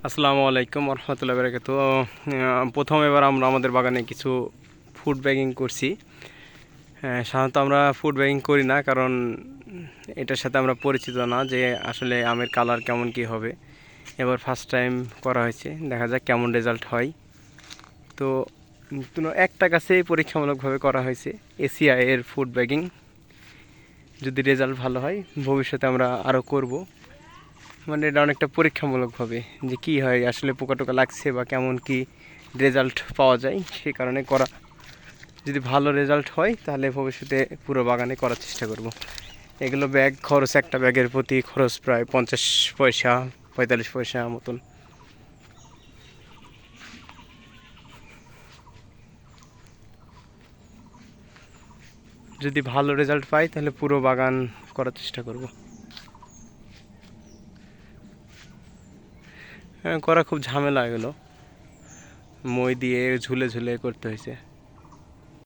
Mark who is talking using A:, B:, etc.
A: আসসালামু আলাইকুম রহমতুল্লাহ বারাকাতু। প্রথম এবার আমরা আমাদের বাগানে কিছু ফুড ব্যাগিং করছি। সাধারণত আমরা ফুড ব্যাগিং করি না, কারণ এটার সাথে আমরা পরিচিত না যে আসলে আমের কালার কেমন কি হবে। এবার ফার্স্ট টাইম করা হয়েছে, দেখা যাক কেমন রেজাল্ট হয়। তো কোনো একটা গাছেই পরীক্ষামূলকভাবে করা হয়েছে এসিআই এর ফুড ব্যাগিং। যদি রেজাল্ট ভালো হয় ভবিষ্যতে আমরা আরও করব। মানে এটা অনেকটা পরীক্ষামূলকভাবে যে কী হয়, আসলে পোকা টোকা লাগছে বা কেমন কি রেজাল্ট পাওয়া যায়, সেই কারণে করা। যদি ভালো রেজাল্ট হয় তাহলে ভবিষ্যতে পুরো বাগানে করার চেষ্টা করব। এগুলো ব্যাগ খরচ, একটা ব্যাগের প্রতি খরচ প্রায় 50 পয়সা 45 পয়সা মতন। যদি ভালো রেজাল্ট পাই তাহলে পুরো বাগান করার চেষ্টা করব। করা খুব ঝামেলা, এগুলো মই দিয়ে ঝুলে ঝুলে করতে হয়েছে।